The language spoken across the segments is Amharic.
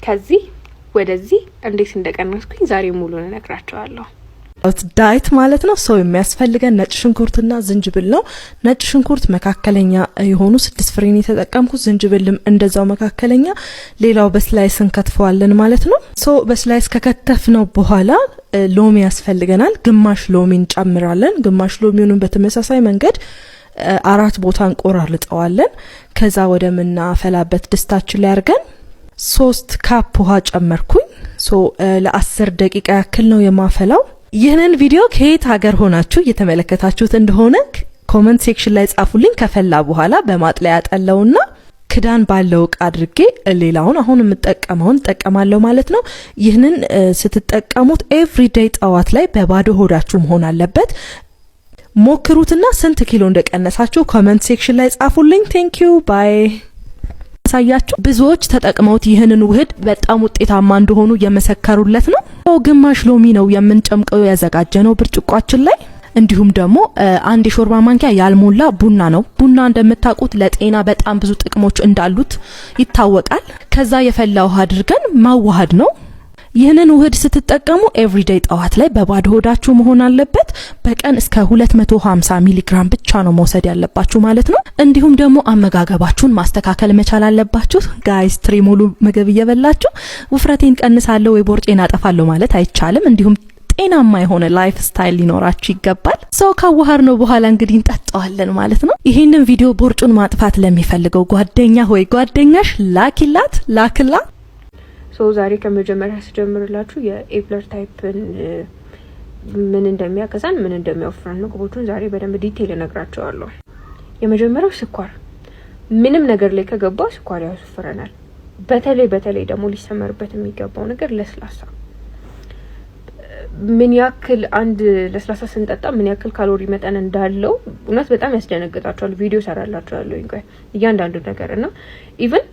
ከዚህ ወደዚህ እንዴት እንደቀነስኩኝ ዛሬ ሙሉን እነግራቸዋለሁ። ዳይት ማለት ነው። ሰው የሚያስፈልገን ነጭ ሽንኩርትና ዝንጅብል ነው። ነጭ ሽንኩርት መካከለኛ የሆኑ 6 ፍሬን የተጠቀምኩት፣ ዝንጅብልም እንደዛው መካከለኛ። ሌላው በስላይስ እንከትፈዋለን ማለት ነው። ሶ በስላይስ ከከተፍነው በኋላ ሎሚ ያስፈልገናል። ግማሽ ሎሚ እንጨምራለን። ግማሽ ሎሚውን በተመሳሳይ መንገድ 4 ቦታ እንቆራርጠዋለን። ከዛ ወደ ምናፈላበት ድስታችን ላይ አድርገን 3 ካፕ ውሃ ጨመርኩኝ። ሶ ለ10 ደቂቃ ያክል ነው የማፈላው። ይህንን ቪዲዮ ከየት ሀገር ሆናችሁ እየተመለከታችሁት እንደሆነ ኮሜንት ሴክሽን ላይ ጻፉልኝ። ከፈላ በኋላ በማጥለያ ያጠለውና ክዳን ባለው እቃ አድርጌ ሌላውን አሁን የምጠቀመውን ጠቀማለሁ ማለት ነው። ይህንን ስትጠቀሙት ኤቭሪዴይ ጠዋት ላይ በባዶ ሆዳችሁ መሆን አለበት። ሞክሩትና ስንት ኪሎ እንደቀነሳችሁ ኮሜንት ሴክሽን ላይ ጻፉልኝ። ቴንክ ዩ ባይ። ሳያችሁ ብዙዎች ተጠቅመውት ይህንን ውህድ በጣም ውጤታማ እንደሆኑ የመሰከሩለት ነው። ግማሽ ሎሚ ነው የምንጨምቀው ያዘጋጀነው ብርጭቋችን ላይ። እንዲሁም ደግሞ 1 የሾርባ ማንኪያ ያልሞላ ቡና ነው። ቡና እንደምታውቁት ለጤና በጣም ብዙ ጥቅሞች እንዳሉት ይታወቃል። ከዛ የፈላ ውሃ አድርገን ማዋሃድ ነው። ይህንን ውህድ ስትጠቀሙ ኤቭሪዴይ ጠዋት ላይ በባዶ ሆዳችሁ መሆን አለበት። በቀን እስከ 250 ሚሊ ግራም ብቻ ነው መውሰድ ያለባችሁ ማለት ነው። እንዲሁም ደግሞ አመጋገባችሁን ማስተካከል መቻል አለባችሁ። ጋይስ ትሪ ሙሉ ምግብ እየበላችሁ ውፍረቴን ቀንሳለሁ ወይ ቦርጬን አጠፋለሁ ማለት አይቻልም። እንዲሁም ጤናማ የሆነ ላይፍ ስታይል ሊኖራችሁ ይገባል። ሰው ካዋሃር ነው በኋላ እንግዲህ እንጠጣዋለን ማለት ነው። ይሄንን ቪዲዮ ቦርጩን ማጥፋት ለሚፈልገው ጓደኛ ወይ ጓደኛሽ ላክላት። ዛሬ ከመጀመሪያ ስጀምርላችሁ የኤፕለር ታይፕን ምን እንደሚያከሳን ምን እንደሚያወፍረን ምግቦቹን ዛሬ በደንብ ዲቴይል እነግራቸዋለሁ። የመጀመሪያው ስኳር፣ ምንም ነገር ላይ ከገባ ስኳር ያወፍረናል። በተለይ ደግሞ ሊሰመርበት የሚገባው ነገር ለስላሳ። ምን ያክል አንድ ለስላሳ ስንጠጣ ምን ያክል ካሎሪ መጠን እንዳለው እውነት በጣም ያስደነግጣቸዋል። ቪዲዮ ሰራላችኋለሁ እንኳን እያንዳንዱ ነገር እና ኢቭን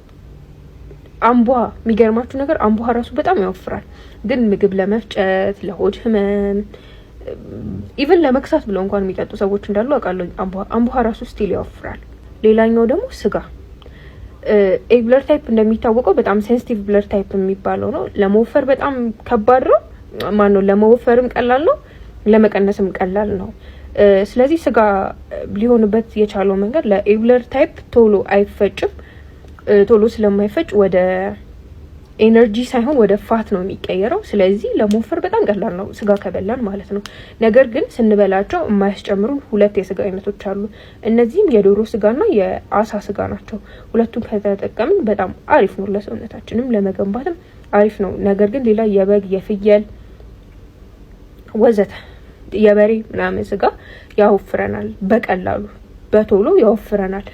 አምቧ፣ የሚገርማችሁ ነገር አምቧ ራሱ በጣም ያወፍራል። ግን ምግብ ለመፍጨት፣ ለሆድ ህመም፣ ኢቭን ለመክሳት ብለው እንኳን የሚጠጡ ሰዎች እንዳሉ አውቃለሁ። አምቧ ራሱ ስቲል ያወፍራል። ሌላኛው ደግሞ ስጋ። ኤግ ብለድ ታይፕ እንደሚታወቀው በጣም ሴንሲቲቭ ብለድ ታይፕ የሚባለው ነው። ለመወፈር በጣም ከባድ ነው። ለመወፈርም ቀላል ነው፣ ለመቀነስም ቀላል ነው። ስለዚህ ስጋ ሊሆንበት የቻለው መንገድ ለኤግ ብለድ ታይፕ ቶሎ አይፈጭም። ቶሎ ስለማይፈጭ ወደ ኤነርጂ ሳይሆን ወደ ፋት ነው የሚቀየረው። ስለዚህ ለመወፈር በጣም ቀላል ነው ስጋ ከበላን ማለት ነው። ነገር ግን ስንበላቸው የማያስጨምሩን 2 የስጋ አይነቶች አሉ። እነዚህም የዶሮ ስጋና የአሳ ስጋ ናቸው። ሁለቱን ከተጠቀምን በጣም አሪፍ ነው፣ ለሰውነታችንም ለመገንባትም አሪፍ ነው። ነገር ግን ሌላ የበግ፣ የፍየል ወዘተ የበሬ ምናምን ስጋ ያወፍረናል፣ በቀላሉ በቶሎ ያወፍረናል።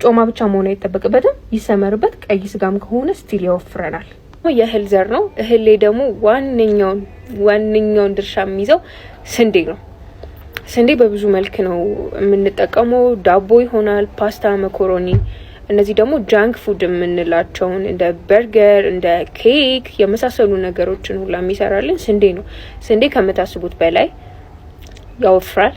ጮማ ብቻ መሆን አይጠበቅበትም፣ ይሰመርበት። ቀይ ስጋም ከሆነ ስቲል ያወፍረናል። የእህል ዘር ነው። እህል ላይ ደግሞ ዋነኛውን ድርሻ የሚይዘው ስንዴ ነው። ስንዴ በብዙ መልክ ነው የምንጠቀመው። ዳቦ ይሆናል፣ ፓስታ፣ መኮሮኒ። እነዚህ ደግሞ ጃንክ ፉድ የምንላቸውን እንደ በርገር፣ እንደ ኬክ የመሳሰሉ ነገሮችን ሁላ የሚሰራልን ስንዴ ነው። ስንዴ ከምታስቡት በላይ ያወፍራል።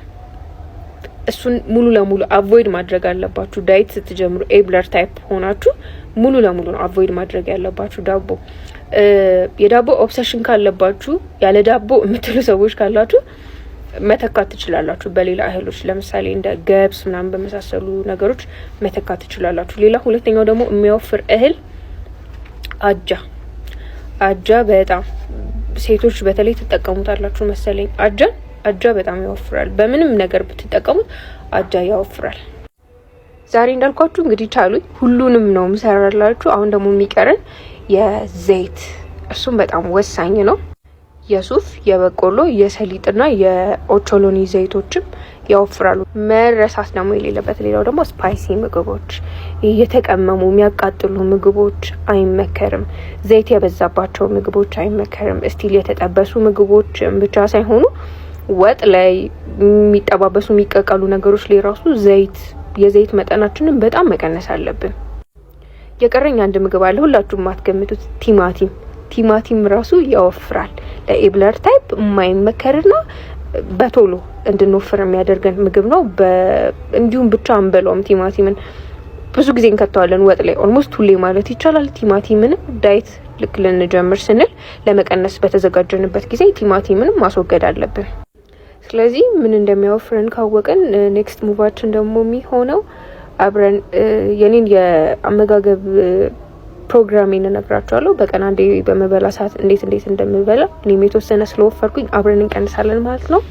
እሱን ሙሉ ለሙሉ አቮይድ ማድረግ አለባችሁ። ዳይት ስትጀምሩ ኤብለር ታይፕ ሆናችሁ ሙሉ ለሙሉ ነው አቮይድ ማድረግ ያለባችሁ። ዳቦ የዳቦ ኦብሰሽን ካለባችሁ፣ ያለ ዳቦ የምትሉ ሰዎች ካላችሁ መተካት ትችላላችሁ በሌላ እህሎች፣ ለምሳሌ እንደ ገብስ ምናምን በመሳሰሉ ነገሮች መተካት ትችላላችሁ። ሌላ ሁለተኛው ደግሞ የሚያወፍር እህል አጃ በጣም ሴቶች በተለይ ትጠቀሙታላችሁ መሰለኝ። አጃ በጣም ያወፍራል። በምንም ነገር ብትጠቀሙት አጃ ያወፍራል። ዛሬ እንዳልኳችሁ እንግዲህ ቻሉኝ ሁሉንም ነው ምሰራላችሁ። አሁን ደግሞ የሚቀረን የዘይት፣ እሱም በጣም ወሳኝ ነው። የሱፍ፣ የበቆሎ፣ የሰሊጥና የኦቾሎኒ ዘይቶችም ያወፍራሉ። መረሳት ደግሞ የሌለበት ሌላው ደግሞ ስፓይሲ ምግቦች፣ የተቀመሙ የሚያቃጥሉ ምግቦች አይመከርም። ዘይት የበዛባቸው ምግቦች አይመከርም። እስቲል የተጠበሱ ምግቦች ብቻ ሳይሆኑ ወጥ ላይ የሚጠባበሱ የሚቀቀሉ ነገሮች ላይ ራሱ የዘይት መጠናችንን በጣም መቀነስ አለብን። የቀረኝ አንድ ምግብ አለ፣ ሁላችሁም ማትገምቱት፣ ቲማቲም ራሱ ያወፍራል። ለኤብለር ታይፕ የማይመከርና በቶሎ እንድንወፍር የሚያደርገን ምግብ ነው። እንዲሁም ብቻ አንበላውም። ቲማቲምን ብዙ ጊዜ እንከተዋለን ወጥ ላይ ኦልሞስት ሁሌ ማለት ይቻላል። ቲማቲምን ዳይት ልክ ልንጀምር ስንል ለመቀነስ በተዘጋጀንበት ጊዜ ቲማቲምን ማስወገድ አለብን። ስለዚህ ምን እንደሚያወፍረን ካወቀን ኔክስት ሙቫችን ደግሞ የሚሆነው አብረን የኔን የአመጋገብ ፕሮግራሜን እነግራችኋለሁ። በቀን አንዴ በመበላ ሰዓት እንዴት እንደምበላ እኔም የተወሰነ ስለወፈርኩኝ አብረን እንቀንሳለን ማለት ነው።